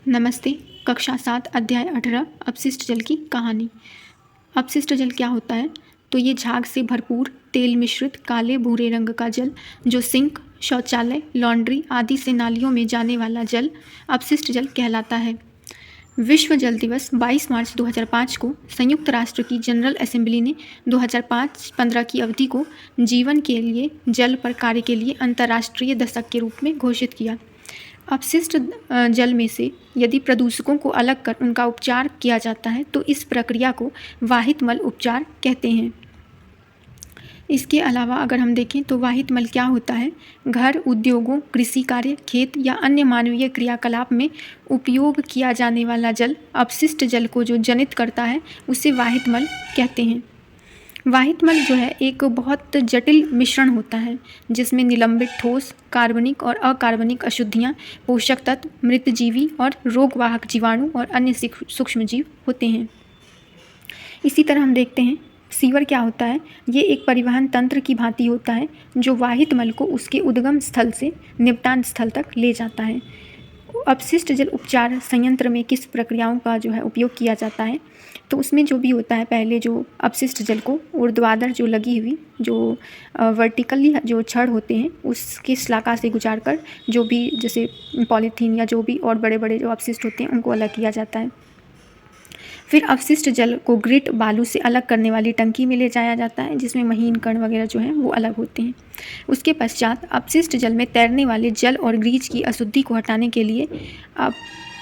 नमस्ते। कक्षा 7 अध्याय 18 अपशिष्ट जल की कहानी। अपशिष्ट जल क्या होता है? तो ये झाग से भरपूर तेल मिश्रित काले भूरे रंग का जल जो सिंक, शौचालय, लॉन्ड्री आदि से नालियों में जाने वाला जल अपशिष्ट जल कहलाता है। विश्व जल दिवस 22 मार्च 2005 को संयुक्त राष्ट्र की जनरल असेंबली ने 2005-15 की अवधि को जीवन के लिए जल पर कार्य के लिए अंतर्राष्ट्रीय दशक के रूप में घोषित किया। अपशिष्ट जल में से यदि प्रदूषकों को अलग कर उनका उपचार किया जाता है तो इस प्रक्रिया को वाहित मल उपचार कहते हैं। इसके अलावा अगर हम देखें तो वाहित मल क्या होता है? घर, उद्योगों, कृषि कार्य, खेत या अन्य मानवीय क्रियाकलाप में उपयोग किया जाने वाला जल अपशिष्ट जल को जो जनित करता है उसे वाहित मल कहते हैं। वाहित मल जो है एक बहुत जटिल मिश्रण होता है जिसमें निलंबित ठोस, कार्बनिक और अकार्बनिक अशुद्धियाँ, पोषक तत्व, मृतजीवी और रोगवाहक जीवाणु और अन्य सूक्ष्मजीव होते हैं। इसी तरह हम देखते हैं सीवर क्या होता है। ये एक परिवहन तंत्र की भांति होता है जो वाहित मल को उसके उद्गम स्थल से निपटान स्थल तक ले जाता है। अपशिष्ट जल उपचार संयंत्र में किस प्रक्रियाओं का जो है उपयोग किया जाता है? तो उसमें जो भी होता है, पहले जो अपशिष्ट जल को ऊर्ध्वाधर जो लगी हुई जो वर्टिकली जो छड़ होते हैं उसकी शलाका से गुजार कर जो भी जैसे पॉलीथीन या जो भी और बड़े बड़े जो अपशिष्ट होते हैं उनको अलग किया जाता है। फिर अपशिष्ट जल को ग्रिट बालू से अलग करने वाली टंकी में ले जाया जाता है जिसमें महीन कण वगैरह जो हैं वो अलग होते हैं। उसके पश्चात अपशिष्ट जल में तैरने वाले जल और ग्रीज की अशुद्धि को हटाने के लिए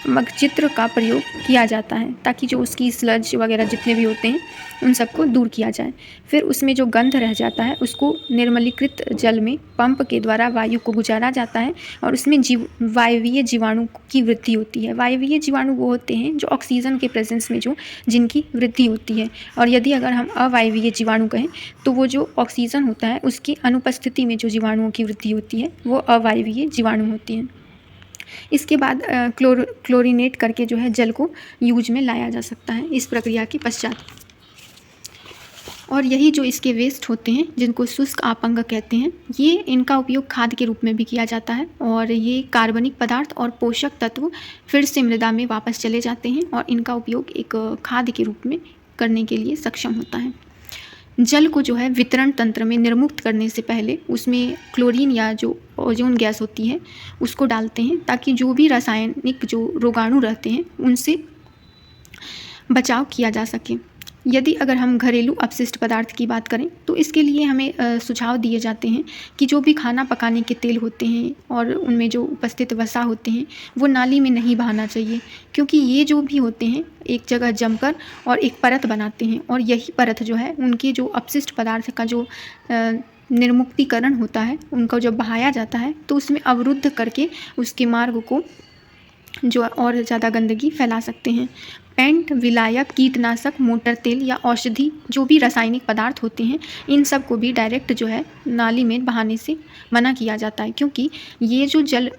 मगचित्र का प्रयोग किया जाता है ताकि जो उसकी स्लज वगैरह जितने भी होते हैं उन सबको दूर किया जाए। फिर उसमें जो गंध रह जाता है उसको निर्मलीकृत जल में पंप के द्वारा वायु को गुजारा जाता है और उसमें वायवीय जीवाणु की वृद्धि होती है। वायवीय जीवाणु वो होते हैं जो ऑक्सीजन के प्रेजेंस में जो जिनकी वृद्धि होती है, और यदि अगर हम अवायवीय जीवाणु कहें तो वो जो ऑक्सीजन होता है उसकी अनुपस्थिति में जो जीवाणुओं की वृद्धि होती है वो अवायवीय जीवाणु होती हैं। इसके बाद क्लोरीनेट करके जो है जल को यूज में लाया जा सकता है इस प्रक्रिया के पश्चात। और यही जो इसके वेस्ट होते हैं जिनको शुष्क आपंग कहते हैं, ये इनका उपयोग खाद के रूप में भी किया जाता है और ये कार्बनिक पदार्थ और पोषक तत्व फिर से मृदा में वापस चले जाते हैं और इनका उपयोग एक खाद के रूप में करने के लिए सक्षम होता है। जल को जो है वितरण तंत्र में निर्मुक्त करने से पहले उसमें क्लोरीन या जो ओजोन गैस होती है उसको डालते हैं ताकि जो भी रासायनिक जो रोगाणु रहते हैं उनसे बचाव किया जा सके। यदि अगर हम घरेलू अपशिष्ट पदार्थ की बात करें तो इसके लिए हमें सुझाव दिए जाते हैं कि जो भी खाना पकाने के तेल होते हैं और उनमें जो उपस्थित वसा होते हैं वो नाली में नहीं बहाना चाहिए, क्योंकि ये जो भी होते हैं एक जगह जमकर और एक परत बनाते हैं और यही परत जो है उनके जो अपशिष्ट पदार्थ का जो निर्मुक्तिकरण होता है उनको जब बहाया जाता है तो उसमें अवरुद्ध करके उसके मार्ग को जो और ज़्यादा गंदगी फैला सकते हैं। पेंट, विलायक, कीटनाशक, मोटर तेल या औषधि जो भी रासायनिक पदार्थ होते हैं इन सब को भी डायरेक्ट जो है नाली में बहाने से मना किया जाता है, क्योंकि ये जो जल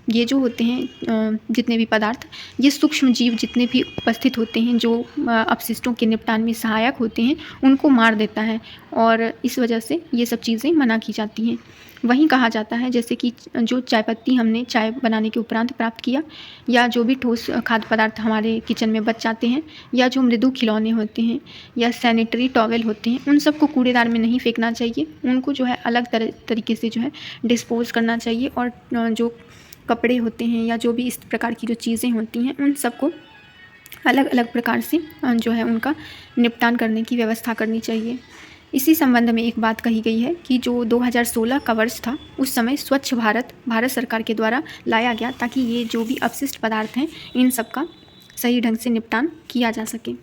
ये जो होते हैं जितने भी पदार्थ ये सूक्ष्म जीव जितने भी उपस्थित होते हैं जो अपशिष्टों के निपटान में सहायक होते हैं उनको मार देता है और इस वजह से ये सब चीज़ें मना की जाती हैं। वहीं कहा जाता है जैसे कि जो चाय पत्ती हमने चाय बनाने के उपरांत प्राप्त किया या जो भी ठोस खाद्य पदार्थ हमारे किचन में बच जाते हैं या जो मृदु खिलौने होते हैं या सैनिटरी टॉवेल होते हैं उन सबको कूड़ेदान में नहीं फेंकना चाहिए, उनको जो है अलग तरीके से जो है डिस्पोज करना चाहिए और जो कपड़े होते हैं या जो भी इस प्रकार की जो चीज़ें होती हैं उन सबको अलग अलग प्रकार से जो है उनका निपटान करने की व्यवस्था करनी चाहिए। इसी संबंध में एक बात कही गई है कि जो 2016 का वर्ष था उस समय स्वच्छ भारत सरकार के द्वारा लाया गया ताकि ये जो भी अपशिष्ट पदार्थ हैं इन सब का सही ढंग से निपटान किया जा सके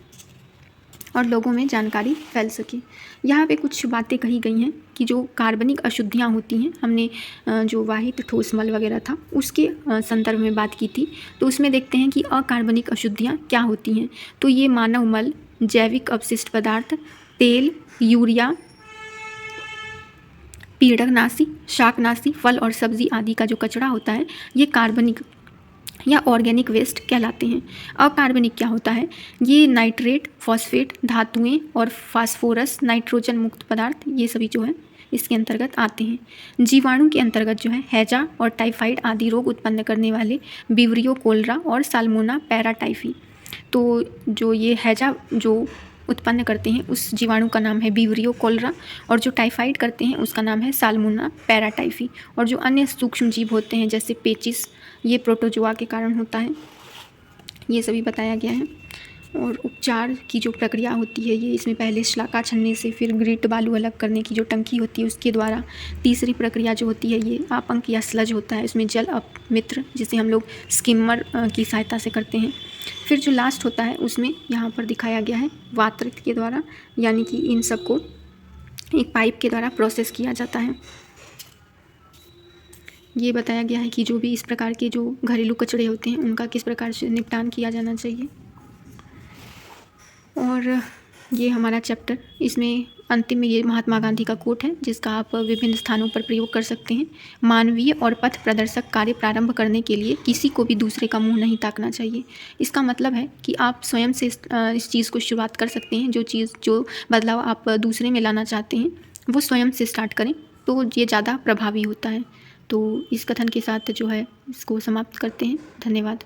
और लोगों में जानकारी फैल सके। यहाँ पे कुछ बातें कही गई हैं कि जो कार्बनिक अशुद्धियाँ होती हैं, हमने जो वाहित ठोस मल वगैरह था उसके संदर्भ में बात की थी, तो उसमें देखते हैं कि अकार्बनिक अशुद्धियाँ क्या होती हैं। तो ये मानव मल, जैविक अपशिष्ट पदार्थ, तेल, यूरिया, पीड़कनाशी, शाकनाशी, फल और सब्जी आदि का जो कचरा होता है ये कार्बनिक या ऑर्गेनिक वेस्ट कहलाते हैं। अकार्बनिक क्या होता है? ये नाइट्रेट, फॉस्फेट, धातुएं और फास्फोरस, नाइट्रोजन मुक्त पदार्थ ये सभी जो है इसके अंतर्गत आते हैं। जीवाणु के अंतर्गत जो है हैजा और टाइफाइड आदि रोग उत्पन्न करने वाले विब्रियो कोलेरा और साल्मोना पैराटाइफी। तो जो ये हैजा जो उत्पन्न करते हैं उस जीवाणु का नाम है विब्रियो कोलेरा, और जो टाइफाइड करते हैं उसका नाम है साल्मोना पैराटाइफी। और जो अन्य सूक्ष्म जीव होते हैं जैसे पेचिस, ये प्रोटोजोआ के कारण होता है, ये सभी बताया गया है। और उपचार की जो प्रक्रिया होती है ये इसमें पहले शलाका छन्ने से, फिर ग्रिट बालू अलग करने की जो टंकी होती है उसके द्वारा, तीसरी प्रक्रिया जो होती है ये आपंक या स्लज होता है, इसमें जल अपमित्र जिसे हम लोग स्किमर की सहायता से करते हैं। फिर जो लास्ट होता है उसमें यहाँ पर दिखाया गया है वातरित के द्वारा, यानी कि इन सबको एक पाइप के द्वारा प्रोसेस किया जाता है। ये बताया गया है कि जो भी इस प्रकार के जो घरेलू कचरे होते हैं उनका किस प्रकार से निपटान किया जाना चाहिए। और ये हमारा चैप्टर, इसमें अंतिम में ये महात्मा गांधी का कोट है जिसका आप विभिन्न स्थानों पर प्रयोग कर सकते हैं। मानवीय और पथ प्रदर्शक कार्य प्रारंभ करने के लिए किसी को भी दूसरे का मुंह नहीं ताकना चाहिए। इसका मतलब है कि आप स्वयं से इस चीज़ को शुरुआत कर सकते हैं। जो बदलाव आप दूसरे में लाना चाहते हैं वो स्वयं से स्टार्ट करें, तो ये ज़्यादा प्रभावी होता है। तो इस कथन के साथ जो है इसको समाप्त करते हैं। धन्यवाद।